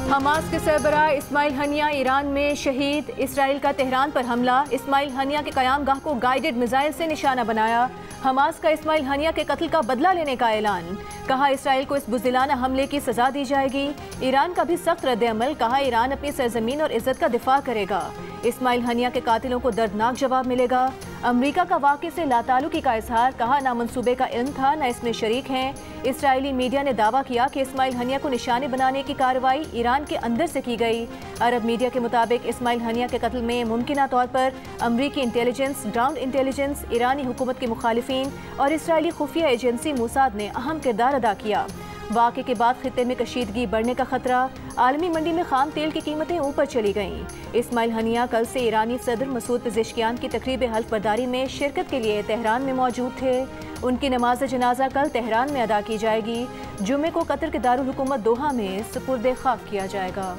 Hamas के सरबराह Ismail Haniyeh Iran में शहीद। इसराइल का तेहरान पर हमला। इस्माइल हनिया के क़यामगाह को गाइडेड मिसाइल से निशाना बनाया। हमास का इस्माइल हनिया के कत्ल का बदला लेने का ऐलान। कहा इसराइल को इस बुज़दिलाना हमले की सजा दी जाएगी। ईरान का भी सख्त रद्द-ए-अमल। कहा ईरान अपनी सरजमीन और इज्जत का दिफा करेगा। इस्माइल हनिया के कातिलों को दर्दनाक जवाब मिलेगा। अमरीका का वाक़े से लाताल्लुकी का इजहार। कहा ना मंसूबे का इल्म था न इसमें शरीक हैं। इसराइली मीडिया ने दावा किया कि इस्माइल हनिया को निशाने बनाने की कार्रवाई ईरान के अंदर से की गई। अरब मीडिया के मुताबिक इस्माइल हनिया के कत्ल में मुमकिना तौर पर अमरीकी इंटेलिजेंस, ग्राउंड इंटेलिजेंस, ईरानी हुकूमत के मुखालिफिन और इसराइली खुफिया एजेंसी मोसाद ने अहम किरदार अदा किया। वाक़े के बाद खित्ते में कशीदगी बढ़ने का खतरा। आलमी मंडी में खाम तेल की कीमतें ऊपर चली गईं। इस्माइल हनिया कल से ईरानी सदर मसूद पेज़ेश्कियान की तकरीब हल्फ बर्दारी में शिरकत के लिए तेहरान में मौजूद थे। उनकी नमाज जनाजा कल तेहरान में अदा की जाएगी। जुमे को कतर के दारुल हुकूमत दोहा में सुपुर्द खाक किया जाएगा।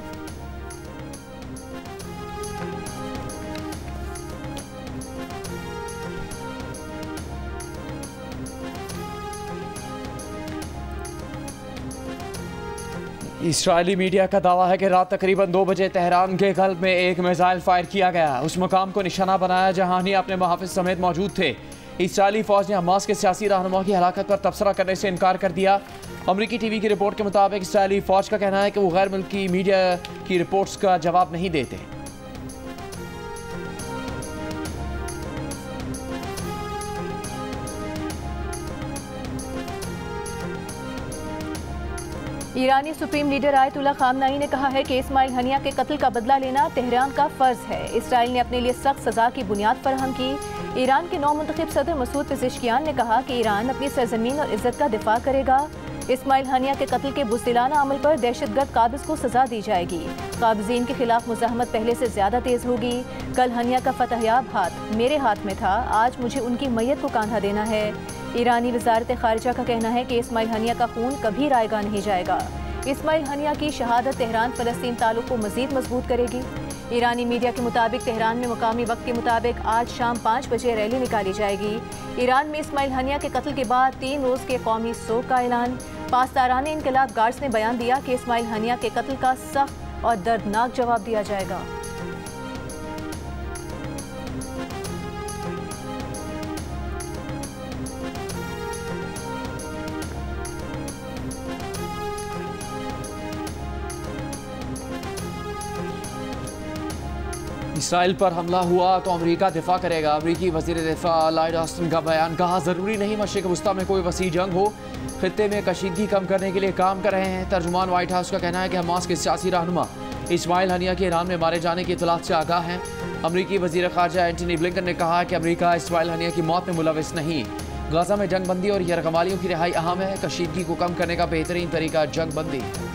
इसराइली मीडिया का दावा है कि रात तकरीबन 2 बजे तेहरान के क़ल्ब में एक मिसाइल फायर किया गया। उस मकाम को निशाना बनाया जहां हनिया अपने मुहाफ़िज़ समेत मौजूद थे। इसराइली फ़ौज ने हमास के सियासी रहनुमा की हलाकत पर तबसरा करने से इनकार कर दिया। अमरीकी टीवी की रिपोर्ट के मुताबिक इसराइली फ़ौज का कहना है कि वो गैर मुल्की मीडिया की रिपोर्ट्स का जवाब नहीं देते। ईरानी सुप्रीम लीडर आयतुल्ला खामनाई ने कहा है कि इस्माइल हनिया के कत्ल का बदला लेना तेहरान का फर्ज है। इसराइल ने अपने लिए सख्त सजा की बुनियाद फराहम की। ईरान के नौमुंतखब सदर मसूद पेज़ेश्कियान ने कहा कि ईरान अपनी सरजमीन और इज्जत का दिफा करेगा। इस्माइल हनिया के कत्ल के बुज़दिलाना अमल पर दहशतगर्द काबिज़ को सजा दी जाएगी। काबिज़ीन के खिलाफ मुज़ाहमत पहले से ज्यादा तेज होगी। कल हनिया का फतहयाब हाथ मेरे हाथ में था, आज मुझे उनकी मैयत को कांधा देना है। ईरानी वज़ारत ख़ारिजा का कहना है कि इस्माइल हनिया का खून कभी रायगा नहीं जाएगा। इस्माइल हनिया की शहादत तेहरान फ़लस्तीन ताल्लुक़ को मज़ीद मजबूत करेगी। ईरानी मीडिया के मुताबिक तेहरान में मुकामी वक्त के मुताबिक आज शाम 5 बजे रैली निकाली जाएगी। ईरान में इस्माइल हनिया के कत्ल के बाद 3 रोज़ के कौमी सोग का ऐलान। पासदारान इनकलाब गार्ड्स ने बयान दिया कि इस्माइल हनिया के कत्ल का सख्त और दर्दनाक जवाब दिया जाएगा। इसराइल पर हमला हुआ तो अमरीका दिफा करेगा। अमरीकी वज़ीर दिफा लॉयड ऑस्टिन का बयान। कहा ज़रूरी नहीं मशरिक़ वस्ता में कोई वसी जंग हो, खित्ते में कशीदगी कम करने के लिए काम कर रहे हैं। तर्जुमान व्हाइट हाउस का कहना है कि हमास के सियासी रहनुमा इस्माइल हनिया के ईरान में मारे जाने की इत्तलात से आगाह हैं। अमरीकी वज़ीर ख़ारजा एंटनी ब्लिंकन ने कहा कि अमरीका इस्माइल हनिया की मौत में मुलविस नहीं। गाज़ा में जंग बंदी और यरगमालियों की रिहाई अहम है। कशीदगी को कम करने का बेहतरीन तरीका जंग बंदी है।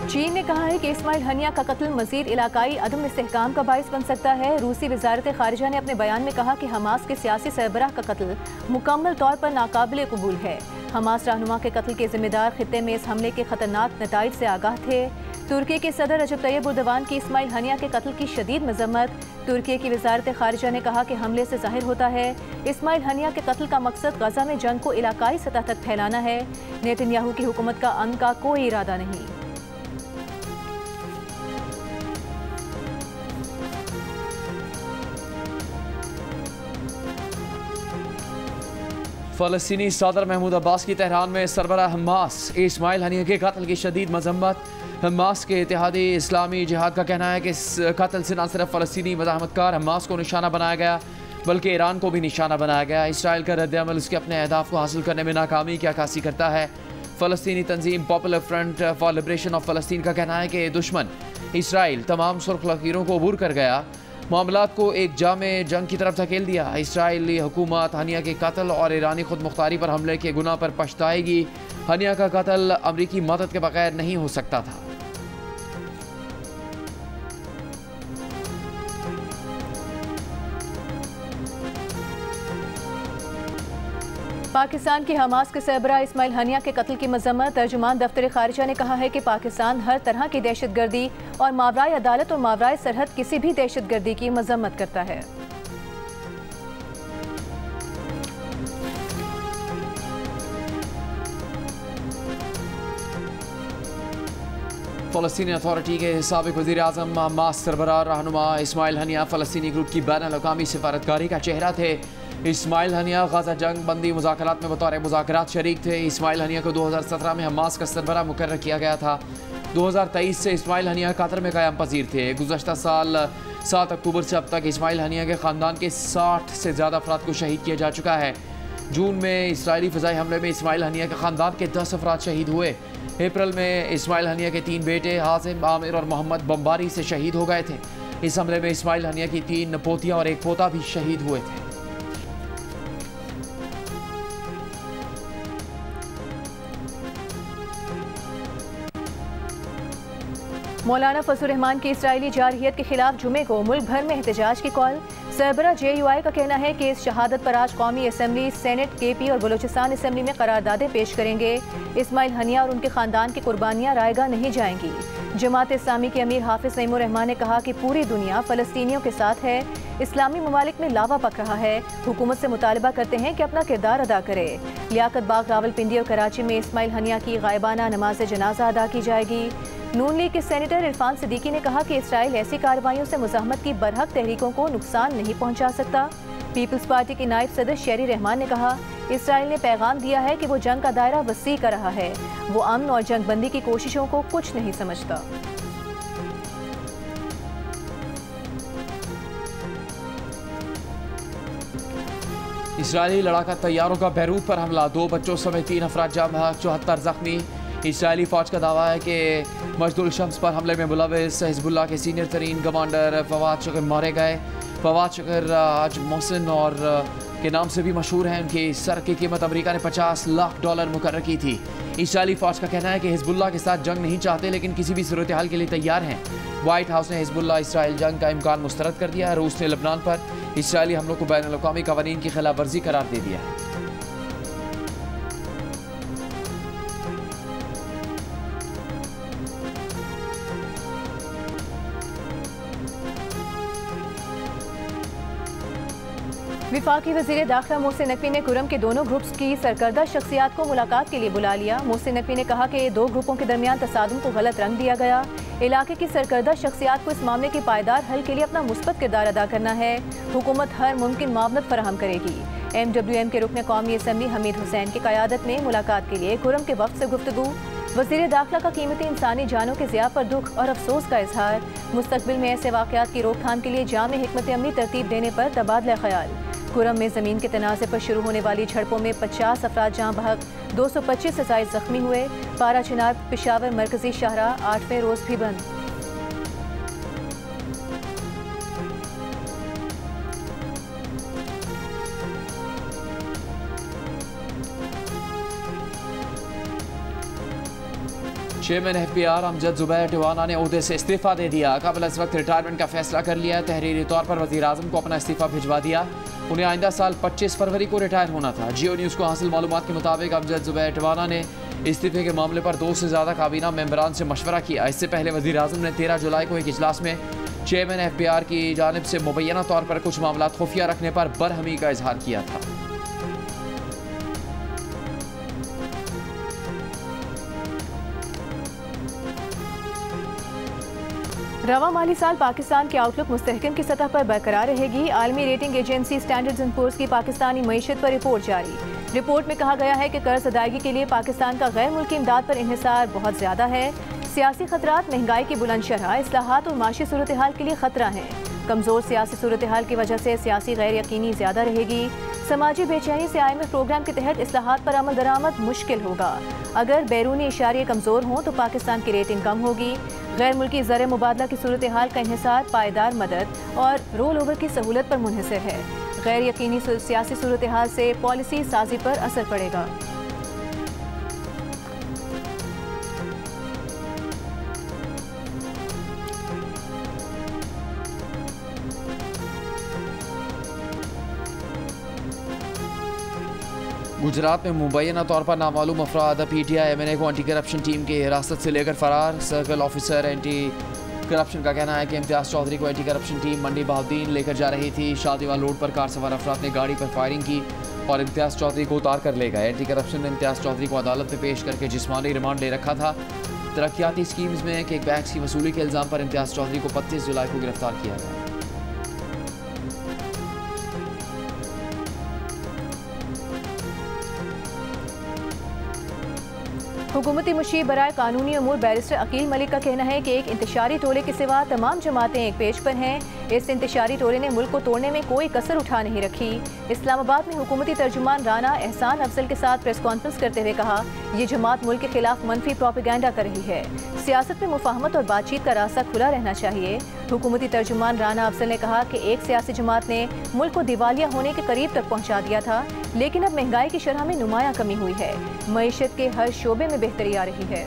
चीन ने कहा है कि इस्माइल हनिया का कत्ल मजीद इलाकाई अदम इस्तेहकाम का बाइस बन सकता है। रूसी वज़ारत ख़ारिजा ने अपने बयान में कहा कि हमास के सियासी सरबराह का कत्ल मुकम्मल तौर पर नाकाबिल कबूल है। हमास रहनुमा के कत्ल के जिम्मेदार खित्ते में इस हमले के खतरनाक नताइज से आगाह थे। तुर्की के सदर रजब तैयब एर्दोगान की इस्माइल हनिया के कत्ल की शदीद मजम्मत। तुर्की की वज़ारत ख़ारिजा ने कहा कि हमले से ज़ाहिर होता है इस्माइल हनिया के कत्ल का मकसद गज़ा में जंग को इलाकाई सतह तक फैलाना है। नेतन्याहू की हुकूमत का अमन का कोई इरादा नहीं। फ़लस्तीनी सदर महमूद अब्बास की तेहरान में सरबराह हमास इस्माइल हनिया के कत्ल की शदीद मजम्मत। हमास के इत्तेहादी इस्लामी जिहाद का कहना है कि इस कत्ल से न सिर्फ फ़लस्तीनी मज़ाहमतकार हमास को निशाना बनाया गया बल्कि ईरान को भी निशाना बनाया गया। इसराइल का रद्द-ए-अमल उसके अपने अहदाफ को हासिल करने में नाकामी की अक्कासी करता है। फ़लस्तीनी तंजीम Popular Front for Liberation of फ़लस्तीन का कहना है कि दुश्मन इसराइल तमाम सुर्ख लकीरों को अबूर कर गया, मामलात को एक जामे जंग की तरफ धकेल दिया। इसराइली हुकूमत हनिया के कत्ल और ईरानी खुद मुख्तारी पर हमले के गुनाह पर पछताएगी। हनिया का कत्ल अमरीकी मदद के बगैर नहीं हो सकता था। पाकिस्तान के हमास के सरबराह इस्माइल हनिया के कत्ल की मजम्मत। तर्जुमान दफ्तर ख़ारिजा ने कहा है कि पाकिस्तान हर तरह की दहशतगर्दी और मावराए अदालत और मावराए सरहद किसी भी दहशतगर्दी की मजम्मत करता है। फ़लस्तीनी अथॉरिटी के साबिक़ वज़ीर आज़म हमास सरबराह रहनुमा इस्माइल हनिया फ़लस्तीनी ग्रुप की बैनुल-अक़वामी सिफारतकारी का चेहरा थे। इस्माइल हनिया गाज़ा जंग बंदी मुज़ाकरात में बतौर मुज़ाकरात शरीक थे। इस्माइल हनिया को 2017 में हमास का सरबराह मुकर्रर किया गया था। 2023 से इस्माइल हनिया कतर में क़याम पज़ीर थे। गुज़श्ता साल 7 अक्टूबर से अब तक इस्माइल हनिया के ख़ानदान के 60 से ज़्यादा अफराद को शहीद किया जा चुका है। जून में इसराइली फ़िज़ाई हमले में इस्माइल हनिया के ख़ानदान के 10 अफराद शहीद हुए। अप्रैल में इस्माइल हनिया के 3 बेटे हाजिम, आमिर और मोहम्मद बमबारी से शहीद हो गए थे। इस हमले में इस्माइल हनिया की 3 पोतियाँ और 1 पोता भी शहीद हुए थे। मौलाना फजल रहमान की इसराइली जारहियत के खिलाफ जुमे को मुल्क भर में एहतजाज की कॉल। सरबरा JUI का कहना है कि इस शहादत पर आज कौमी असम्बली, सेनेट, KP और बलोचिस्तान असम्बली में करारदादें पेश करेंगे। इस्माइल हनिया और उनके खानदान की कुर्बानियाँ रायगा नहीं जाएंगी। जमात इस्लामी के अमीर हाफिज नईमुर रहमान ने कहा कि पूरी दुनिया फ़लस्तीनियों के साथ है। इस्लामी ममालिक में लावा पक रहा है। हुकूमत से मुतालबा करते हैं कि अपना किरदार अदा करे। लियाकत बाग, रावलपिंडी और कराची में इस्माइल हनिया की गायबाना नमाज जनाजा अदा की जाएगी। नून लीग के सेनेटर इरफान सिद्दीकी ने कहा कि इसराइल ऐसी कार्रवाइयों से मुज़ाहमत की बरहक तहरीकों को नुकसान नहीं पहुंचा सकता। पीपल्स पार्टी के नायब सदर शेरी रहमान ने कहा, इसराइल ने पैगाम दिया है कि वो जंग का दायरा वसी कर रहा है। वो अमन और जंग बंदी की कोशिशों को कुछ नहीं समझता। इसराइली लड़ाका तैयारों का बैरूत पर हमला, 2 बच्चों समेत 3 अफराद जाँ बहक, 74 जख्मी। इसराइली फ़ौज का दावा है कि मजदुल शम्स पर हमले में मुलविस हिज़्बुल्लाह के सीनियर तरीन कमांडर फवाद शुक्र मारे गए। फवाद शुक्र आज मोहसिन और के नाम से भी मशहूर हैं। उनकी सर की कीमत अमेरिका ने $50 लाख मुकर्रर की थी। इसराइली फ़ौज का कहना है कि हिज़्बुल्लाह के साथ जंग नहीं चाहते, लेकिन किसी भी सूरत हाल के लिए तैयार हैं। वाइट हाउस ने हिज़्बुल्लाह इसराइल जंग का इम्कान मुस्तरद कर दिया है। रूस ने लबनान पर इसराइली हमलों को बैनुल-अक़वामी क़वानीन की खिलाफ वर्जी करार दे दिया है। विफाकी वज़ीर दाखिला मोहसिन नकवी ने कुरम के दोनों ग्रुप्स की सरकर्दा शख्सियात को मुलाकात के लिए बुला लिया। मोहसिन नकवी ने कहा कि 2 ग्रुपों के दरमियान तसादुम को गलत रंग दिया गया। इलाके की सरकर्दा शख्सियात को इस मामले के पायदार हल के लिए अपना मुस्बत किरदार अदा करना है। हुकूमत हर मुमकिन मावनत फराहम करेगी। MWM के रुकन कौमी असम्बली हमीद हुसैन की क़यादत में मुलाकात के लिए कुरम के वक्त से गुफ्तगू। वज़ीर दाखिला का कीमती इंसानी जानों के ज़िया पर दुख और अफसोस का इजहार। मुस्तक़बिल में ऐसे वाक़यात की रोकथाम के लिए जामे हिकमत अमली तरतीब देने पर तबादला ख्याल। कुरम में ज़मीन के तनाज़े पर शुरू होने वाली झड़पों में 50 अफराद जाँ बहक, 225 से ज़ायद ज़ख्मी हुए। पारा चिनाब पेशावर मरकज़ी शाहराह 8वें रोज़ भी बंद। चेयरमैन FPR अमजद ज़ुबैर टिवाना ने ओहदे से इस्तीफ़ा दे दिया। कबल इस वक्त रिटायरमेंट का फैसला कर लिया। तहरीरी तौर पर वज़ीर आज़म को अपना इस्तीफ़ा भिजवा दिया। उन्हें आइंदा साल 25 फरवरी को रिटायर होना था। जियो न्यूज़ को हासिल मालूमात के मुताबिक अमजद ज़ुबैर टिवाना ने इस्तीफ़े के मामले पर 2 से ज़्यादा काबीना मेंबरान से मशवरा किया। इससे पहले वज़ीर आज़म ने 13 जुलाई को एक इजलास में चेयरमैन FPR की जानिब से मुबैना तौर पर कुछ मामला खुफिया रखने पर बरहमी का इजहार किया था। रवा माली साल पाकिस्तान की आउटलुक मुस्तहकम की सतह पर बरकरार रहेगी। आलमी rating agency Standards and Poor's की पाकिस्तानी मईशत पर रिपोर्ट जारी। रिपोर्ट में कहा गया है कि कर्ज अदायगी के लिए पाकिस्तान का गैर मुल्की इमदाद पर इन्हिसार बहुत ज़्यादा है। सियासी खतरात, महंगाई की बुलंद शरह, इस्लाहात और माशी सूरत हाल के लिए खतरा है। कमज़ोर सियासी सूरत हाल की वजह से सियासी गैर यकीनी ज़्यादा रहेगी। समाजी बेचैनी से IMF प्रोग्राम के तहत इस्लाहात पर अमल दरामद मुश्किल होगा। अगर बैरूनी इशारे कमज़ोर हों तो पाकिस्तान की रेटिंग कम होगी। गैर मुल्की ज़र मुबादला की सूरत हाल का इन्हिसार पायदार मदद और रोल ओवर की सहूलत पर मुनहसर है। गैर यकीनी सियासी सूरत हाल से पॉलिसी साजी पर असर पड़ेगा। गुजरात में मुबैना तौर पर नामालूम अफराद PTI MNA को एंटी करप्शन टीम की हिरासत से लेकर फरार। सर्कल ऑफिसर एंटी करप्शन का कहना है कि इम्तियाज़ चौधरी को एंटी करप्शन टीम मंडी बहाउद्दीन लेकर जा रही थी। शादीवाल रोड पर कार सवार अफराद ने गाड़ी पर फायरिंग की और इम्तियाज़ चौधरी को उतार कर ले गए। एंटी करप्शन ने इम्तियाज़ चौधरी को अदालत में पेश करके जिस्मानी रिमांड ले रखा था। तरक्याती स्कीम्स में किकबैक्स की वसूली के इल्ज़ाम पर इम्तियाज़ चौधरी को 25 जुलाई को गिरफ्तार किया गया। हुकूमती मुशीर बराए कानूनी अमूर बैरिस्टर अकील मलिक का कहना है कि एक इंतशारी टोले के सिवा तमाम जमातें एक पेज पर हैं। इस इंतशारी टोले ने मुल्क को तोड़ने में कोई कसर उठा नहीं रखी। इस्लामाबाद में हुकूमती तर्जुमान राना एहसान अफजल के साथ प्रेस कॉन्फ्रेंस करते हुए कहा, ये जमात मुल्क के खिलाफ मनफी प्रोपेगेंडा कर रही है। सियासत में मुफाहमत और बातचीत का रास्ता खुला रहना चाहिए। हुकूमती तर्जुमान राना अफजल ने कहा कि एक सियासी जमात ने मुल्क को दिवालिया होने के करीब तक पहुँचा दिया था, लेकिन अब महंगाई की शरह में नुमाया कमी हुई है। मईशत के हर शोबे में बेहतरी आ रही है।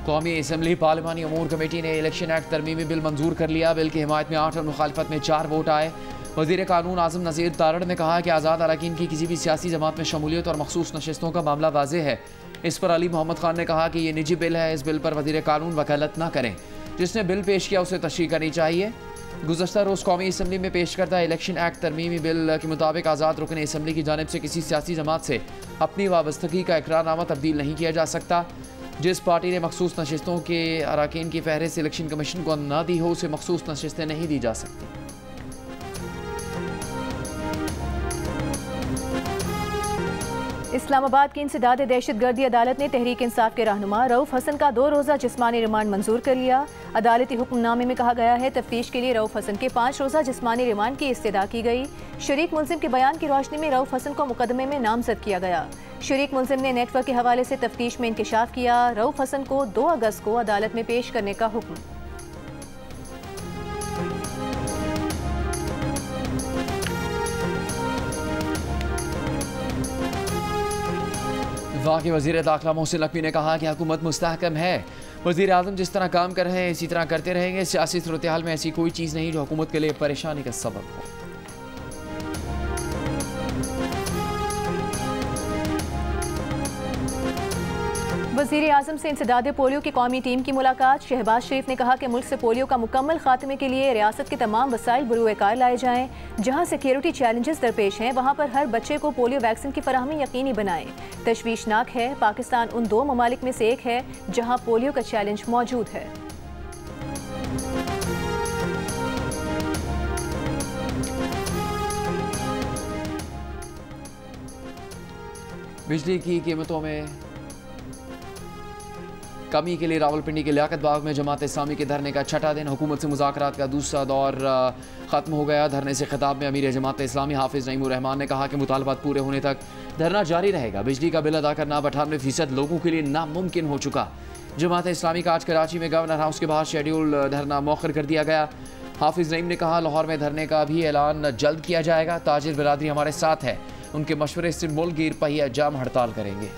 कौमी असम्बली पार्लिमानी अमूर कमेटी ने इलेक्शन एक्ट तरमीमी बिल मंजूर कर लिया। बिल की हिमायत में 8 और मुखालफत में 4 वोट आए। वज़ीर कानून आज़म नज़ीर तारड़ ने कहा कि आज़ाद अरकान की किसी भी सियासी जमात में शमूलियत और मखसूस नशस्तों का मामला वाज़ेह है। इस पर अली मोहम्मद खान ने कहा कि यह निजी बिल है, इस बिल पर वज़ीर कानून वकालत न करें। जिसने बिल पेश किया उसे तशरीह करनी चाहिए। गुज़श्ता रोज़ कौमी असम्बली में पेश करदा इलेक्शन एक्ट तरमीमी बिल के मुताबिक आज़ाद रुकन असम्बली की जानिब से किसी सियासी जमात से अपनी वाबस्तगी का इकरारनामा तब्दील नहीं किया जा सकता। जिस पार्टी ने मखसूस नशस्तों के अरकान की फहरिस्त इलेक्शन कमीशन को न दी हो उसे मखसूस नशस्तें नहीं दी जा सकती। इस्लामाबाद की इंसदाद दहशतगर्दी अदालत ने तहरीक इंसाफ के रहनुमा रऊफ हसन का 2 रोज़ा जिस्मानी रिमांड मंजूर कर लिया। अदालती हुक्मनामे में कहा गया है, तफ्तीश के लिए रऊफ हसन के 5 रोज़ा जिस्मानी रिमांड की इस्तदा की गई। शरीक मुलजिम के बयान की रोशनी में रऊफ हसन को मुकदमे में नामजद किया गया। शरीक मुलजिम ने नेटवर्क के हवाले से तफ्तीश में इंकशाफ किया। रऊफ हसन को 2 अगस्त को अदालत में पेश करने का हुक्म। वफाकी वज़ीर दाखिला मोहसिन नकवी ने कहा कि हुकूमत मुस्तहकम है। वज़ीर आज़म जिस तरह काम कर रहे हैं इसी तरह करते रहेंगे। सियासी सूरत हाल में ऐसी कोई चीज़ नहीं जो हुकूमत के लिए परेशानी का सबब हो। वज़ीर आज़म से इंसदाद पोलियो की कौमी टीम की मुलाकात। शहबाज शरीफ ने कहा कि मुल्क से पोलियो का मुकम्मल खात्मे के लिए रियासत के तमाम वसाइल बरूए कार लाए जाएँ। जहाँ सिक्योरिटी चैलेंजेस दरपेश हैं वहाँ पर हर बच्चे को पोलियो वैक्सीन की फराहमी यकीनी बनाएं। तशवीशनाक है, पाकिस्तान उन 2 ममालिक में से एक है जहाँ पोलियो का चैलेंज मौजूद है। बिजली की कीमतों में कमी के लिए रावलपिंडी के लियाकत बाग में जमात इस्लामी के धरने का छठा दिन। हुकूमत से मुज़ाकरात का दूसरा दौर ख़त्म हो गया। धरने से खिताब में अमीर जमात इस्लामी हाफिज़ नईमुर रहमान ने कहा कि मुतालबात पूरे होने तक धरना जारी रहेगा। बिजली का बिल अदा करना 98% लोगों के लिए नामुमकिन हो चुका। जमात इस्लामी का आज कराची में गवर्नर हाउस के बाहर शेड्यूल धरना मौखर कर दिया गया। हाफिज़ नईम ने कहा, लाहौर में धरने का भी ऐलान जल्द किया जाएगा। ताजिर बिरादरी हमारे साथ है, उनके मशवरे से मुल्क गिर पहिया जाम हड़ताल करेंगे।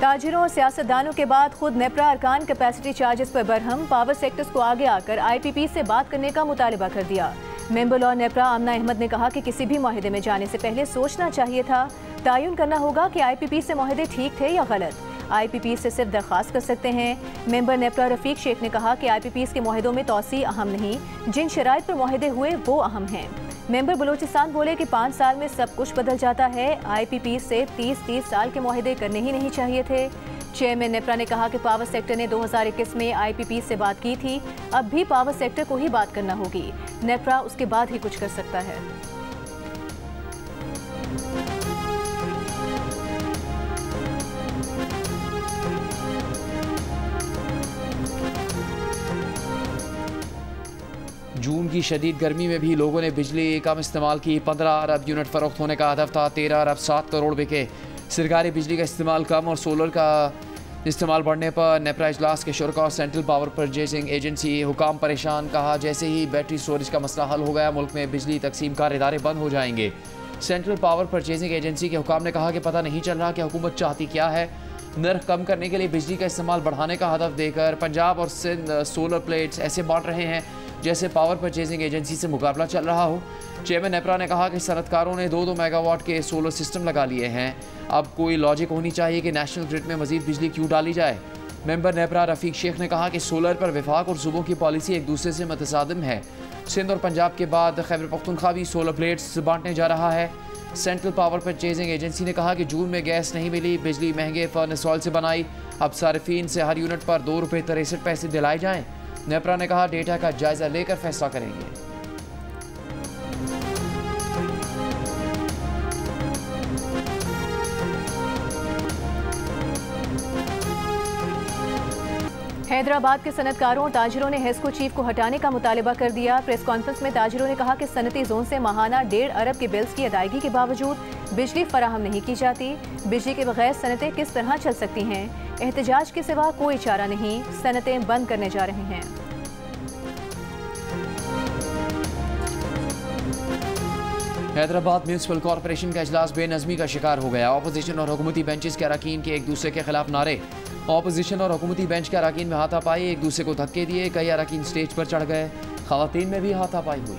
ताजिरों और सियासतदानों के बाद खुद नेपरा अरकान कैपेसिटी चार्जेस पर बरहम। पावर सेक्टर्स को आगे आकर IPP से बात करने का मुतालबा कर दिया। मेंबर लॉ नेपरा आमना अहमद ने कहा कि किसी भी माहिदे में जाने से पहले सोचना चाहिए था। तयन करना होगा कि IPP से माहिदे ठीक थे या गलत। IPP से सिर्फ दरख्वास्त कर सकते हैं। मेंबर नेपरा रफीक शेख ने कहा कि IPP के माहिदों में तोसी अहम नहीं, जिन शराइत पर माहिदे हुए वो अहम हैं। मेंबर बलूचिस्तान बोले कि 5 साल में सब कुछ बदल जाता है। IPP से 30 साल के माहिदे करने ही नहीं चाहिए थे। चेयरमैन नेपरा ने कहा कि पावर सेक्टर ने 2021 में IPP से बात की थी, अब भी पावर सेक्टर को ही बात करना होगी। नेपरा उसके बाद ही कुछ कर सकता है। जून की शदीद गर्मी में भी लोगों ने बिजली कम इस्तेमाल की। 15 अरब यूनिट फ़रोख्त होने का हदफ था। 13 अरब 7 करोड़ बिके। सरकारी बिजली का इस्तेमाल कम और सोलर का इस्तेमाल बढ़ने पर नेपरा इजलास के शुरा और सेंट्रल पावर परचेजिंग एजेंसी हुकाम परेशान। कहा, जैसे ही बैटरी स्टोरेज का मसला हल हो गया मुल्क में बिजली तकसीम कार इदारे बंद हो जाएंगे। सेंट्रल पावर परचेजिंग एजेंसी के हुकाम ने कहा कि पता नहीं चल रहा कि हुकूमत चाहती क्या है। नर्ख कम करने के लिए बिजली का इस्तेमाल बढ़ाने का हदफ देकर पंजाब और सिंध सोलर प्लेट्स ऐसे बांट रहे हैं जैसे पावर परचेजिंग एजेंसी से मुकाबला चल रहा हो। चेयरमैन नेपरा ने कहा कि सनतकारों ने 2-2 मेगावाट के सोलर सिस्टम लगा लिए हैं। अब कोई लॉजिक होनी चाहिए कि नेशनल ग्रिड में मजीद बिजली क्यों डाली जाए। मेंबर नेपरा रफीक शेख ने कहा कि सोलर पर विफाक और सूबों की पॉलिसी एक दूसरे से मुतसादिम है। सिंध और पंजाब के बाद खैबर पख्तूनख्वा भी सोलर प्लेट्स बांटने जा रहा है। सेंट्रल पावर परचेजिंग एजेंसी ने कहा कि जून में गैस नहीं मिली, बिजली महंगे फर्नेस ऑयल से बनाई, अब सार्फिन से हर यूनिट पर ₹2.63 दिलाए जाएं। नेपरा ने कहा डेटा का जायजा लेकर फैसला करेंगे। हैदराबाद के सनतकारों और ताजिरों ने हेस्को चीफ को हटाने का मुतालबा कर दिया। प्रेस कॉन्फ्रेंस में ताजिरों ने कहा कि सनती जोन से माहाना 1.5 अरब के बिल्स की अदायगी के बावजूद बिजली फराहम नहीं की जाती। बिजली के बगैर सनतें किस तरह चल सकती हैं? एहतजाज के सिवा कोई चारा नहीं, सनतें बंद करने जा रहे हैं। हैदराबाद म्यूनसिपल कॉरपोरेशन का इजलास बेनज़मी का शिकार हो गया। अपोजिशन और हुकूमती बेंचेस के अरकान के एक दूसरे के खिलाफ नारे। अपोजिशन और हुकूमती बेंच के अरकान में हाथापाई, एक दूसरे को धक्के दिए, कई अरकान स्टेज पर चढ़ गए। खवातीन में भी हाथापाई हुई।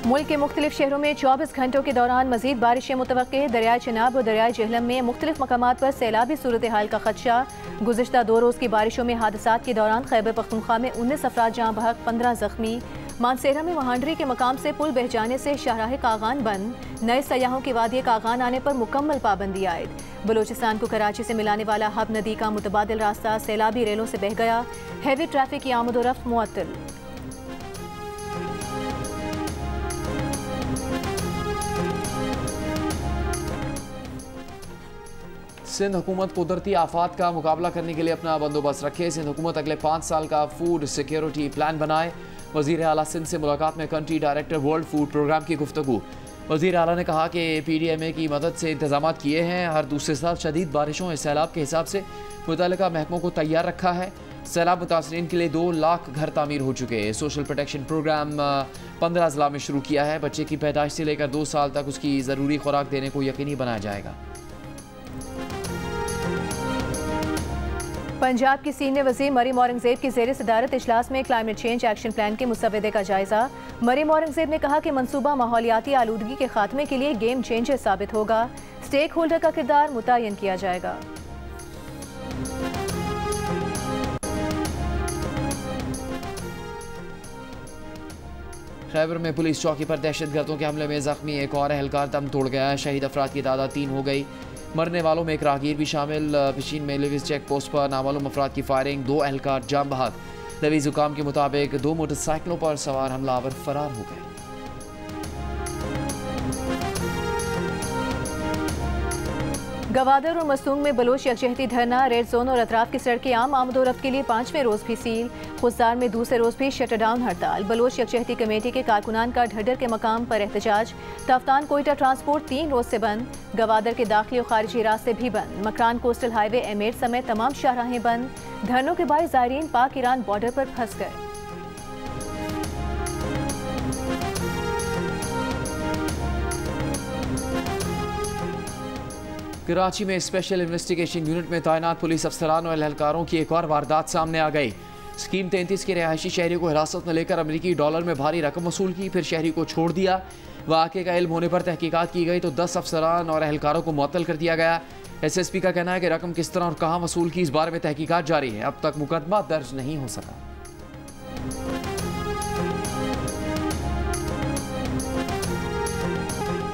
मुल्क के मुख्तलिफ शहरों में 24 घंटों के दौरान मजीद बारिशें मुतवक्के। दरियाए चिनाब और दरियाए जेहलम में मुख्तलिफ मकामात पर सैलाबी सूरत हाल का खदशा। गुज़िश्ता 2 रोज़ की बारिशों में हादसात के दौरान खैबर पख्तूनख्वा में 19 अफराद जाँ बहक, 15 जख्मी। मानसेरा में महांडरी के मकाम से पुल बह जाने से शाहराह कागान बंद। नए सयाहों की वादी कागान आने पर मुकम्मल पाबंदी आयद। बलोचिस्तान को कराची से मिलाने वाला हब नदी का मुतबादिल रास्ता सैलाबी रेलों से बह गया। हैवी ट्रैफिक की आमदोरफ्त मुअत्तल। सिंध हुकूमत कुदरती आफात का मुकाबला करने के लिए अपना बंदोबस्त रखे। सिंध हुकूमत अगले 5 साल का फूड सिक्योरिटी प्लान बनाए। वज़ीर आला सिंध से मुलाकात में country director World Food Programme की गुफ्तगू। वज़ीर आला ने कहा कि PDMA की मदद से इंतजाम किए हैं। हर दूसरे साल शदीद बारिशों और सैलाब के हिसाब से मुतल्लिका महकमों को तैयार रखा है। सैलाब मुतासरीन के लिए 2 लाख घर तामीर हो चुके हैं। सोशल प्रोटेक्शन प्रोग्राम 15 ज़िला में शुरू किया है। बच्चे की पैदाइश से लेकर 2 साल तक उसकी ज़रूरी खुराक देने को यकीनी बनाया जाएगा। पंजाब की सीनियर वज़ीर मरीम औरंगज़ेब की ज़ेर सदारत इजलास में क्लाइमेट चेंज एक्शन प्लान के मुसवदे का जायजा। मरीम औरंगज़ेब ने कहा कि मंसूबा माहौलियाती आलूदगी के खात्मे के लिए गेम चेंजर साबित होगा। स्टेक होल्डर का किरदार मुतय्यन किया जाएगा। खैबर में पुलिस चौकी पर दहशतगर्दों के हमले में जख्मी एक और एहलकार दम तोड़ गया। शहीद अफराद की तादाद 3 हो गई। मरने वालों में एक राहगीर भी शामिल। पिशीन में लिविस चेक पोस्ट पर नामालूम अफराद की फायरिंग, 2 एहलकार जाम बहक। लवीज हुकाम के मुताबिक 2 मोटरसाइकिलों पर सवार हमलावर फरार हो गए। गवादर और मसूंग में बलोच यकजहती धरना। रेड जोन और अतराफ की सड़कें आम आमदोरफ्त के लिए 5वें रोज भी सील। खुजदार में दूसरे रोज भी शटडाउन हड़ताल। बलोच यकजहती कमेटी के कारकुनान का ढड्डर के मकाम पर एहतजाज। तफ्तान कोयटा ट्रांसपोर्ट 3 रोज से बंद। गवादर के दाखिली और खारिजी रास्ते भी बंद। मकरान कोस्टल हाईवे M8 समेत तमाम शाहराहें बंद। धरनों के बायस ज़ायरीन पाक ईरान बॉर्डर पर फंस गए। कराची में स्पेशल इन्वेस्टिगेशन यूनिट में तैनात पुलिस अफसरान और एहलकारों की एक और वारदात सामने आ गई। स्कीम 33 के रिहायशी शहरी को हिरासत में लेकर अमरीकी डॉलर में भारी रकम वसूल की, फिर शहरी को छोड़ दिया। वाक़े का इल्म होने पर तहकीकात की गई तो 10 अफसरान और एहलकारों को मुअत्तल कर दिया गया। SSP का कहना है कि रकम किस तरह और कहाँ वसूल की, इस बारे में तहकीकात जारी है। अब तक मुकदमा दर्ज नहीं हो सका।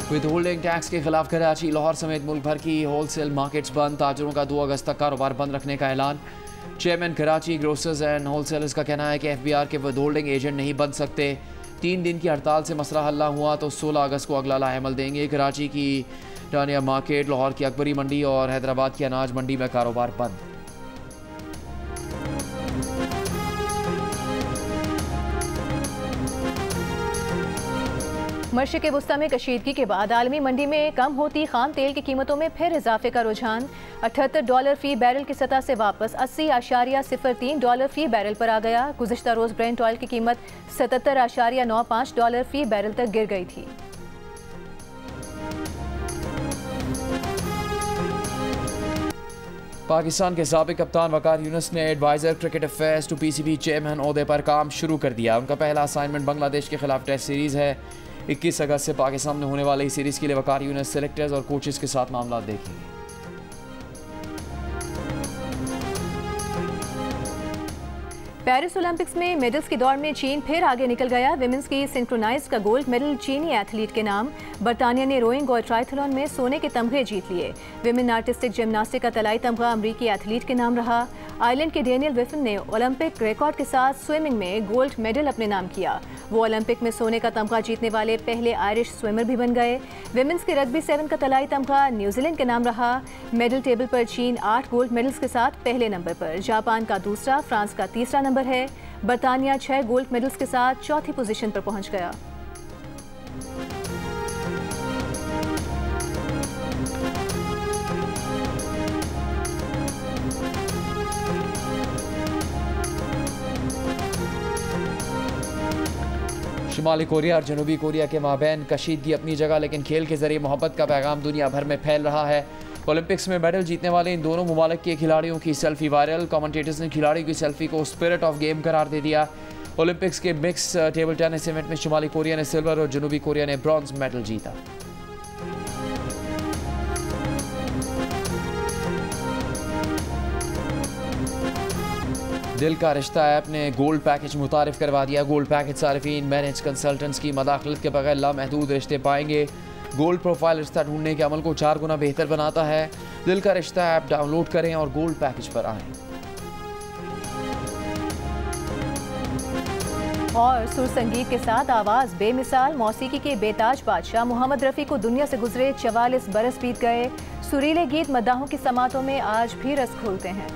विद होल्डिंग टैक्स के खिलाफ कराची, लाहौर समेत मुल्क भर की होलसेल मार्केट्स बंद। ताजरों का 2 अगस्त तक कारोबार बंद रखने का ऐलान। Chairman Karachi grocers and wholesalers का कहना है कि FBR के विद होल्डिंग एजेंट नहीं बन सकते। 3 दिन की हड़ताल से मसला हल ना हुआ तो 16 अगस्त को अगला लाहेमल देंगे। कराची की टानिया मार्केट, लाहौर की अकबरी मंडी और हैदराबाद की अनाज मंडी में कारोबार बंद। मशरिक़ वस्ता में कशीदगी के बाद आलमी मंडी में कम होती खाम तेल की कीमतों में फिर इजाफे का रुझान। $78 फी बैरल की सतह से वापस $80.03 फी बैरल पर आ गया। गुज़िश्ता रोज़ ब्रेंट ऑयल की कीमत $77.95 फी बैरल तक गिर गई थी। पाकिस्तान के साबिक कप्तान वकार यूनुस ने adviser cricket affairs to PCB chairman ओहदे पर काम शुरू कर दिया। उनका पहला असाइनमेंट बांग्लादेश के खिलाफ टेस्ट सीरीज़ है। 21 अगस्त से पाकिस्तान में होने वाली इस सीरीज़ के लिए वकार यूनुस सेलेक्टर्स और कोचेस के साथ मामला देखेंगे। पेरिस ओलंपिक्स में मेडल्स की दौड़ में चीन फिर आगे निकल गया। विमेंस की सिंक्रोनाइज का गोल्ड मेडल चीनी एथलीट के नाम। बरतानिया ने रोइंग और ट्राइथलॉन में सोने के तमगे जीत लिए। विमेन आर्टिस्टिक जिम्नास्टिक का तलाई तमगा अमरीकी एथलीट के नाम रहा। आयरलैंड के डेनियल विफन ने ओलंपिक रिकॉर्ड के साथ स्विमिंग में गोल्ड मेडल अपने नाम किया। वो ओलंपिक में सोने का तमगा जीतने वाले पहले आयरिश स्विमर भी बन गए। विमेंस के रग्बी 7 का तलाई तमगा न्यूजीलैंड के नाम रहा। मेडल टेबल पर चीन 8 गोल्ड मेडल्स के साथ पहले नंबर पर, जापान का दूसरा, फ्रांस का तीसरा नंबर है। बरतानिया 6 गोल्ड मेडल्स के साथ चौथी पोजीशन पर पहुंच गया। शुमाली कोरिया और जनूबी कोरिया के माबैन कशीदगी अपनी जगह, लेकिन खेल के जरिए मोहब्बत का पैगाम दुनिया भर में फैल रहा है। ओलंपिक्स में मेडल जीतने वाले इन दोनों ममालिक के खिलाड़ियों की सेल्फी वायरल। कमेंटेटर्स ने खिलाड़ियों की सेल्फी को स्पिरिट ऑफ गेम करार दे दिया। ओलंपिक्स के मिक्स टेबल टेनिस इवेंट में शुमाली कोरिया ने सिल्वर और जनूबी कोरिया ने ब्रॉन्ज मेडल जीता। दिल का रिश्ता ऐप ने गोल्ड पैकेज मुतारिफ करवा दिया। गोल्ड पैकेज सारिफीन मैनेज कंसल्टेंट्स की मदाखलत के बगैर लामहदूद रिश्ते पाएंगे। गोल्ड प्रोफाइल रिश्ता ढूंढने के अमल को 4 गुना बेहतर बनाता है। दिल का रिश्ता ऐप डाउनलोड करें और गोल्ड पैकेज पर आएं। और सुर संगीत के साथ आवाज़ बेमिसाल मौसीकी के बेताज बादशाह मोहम्मद रफ़ी को दुनिया से गुजरे 44 बरस बीत गए। सुरीले गीत मद्दाहों की समातों में आज भी रस खोलते हैं।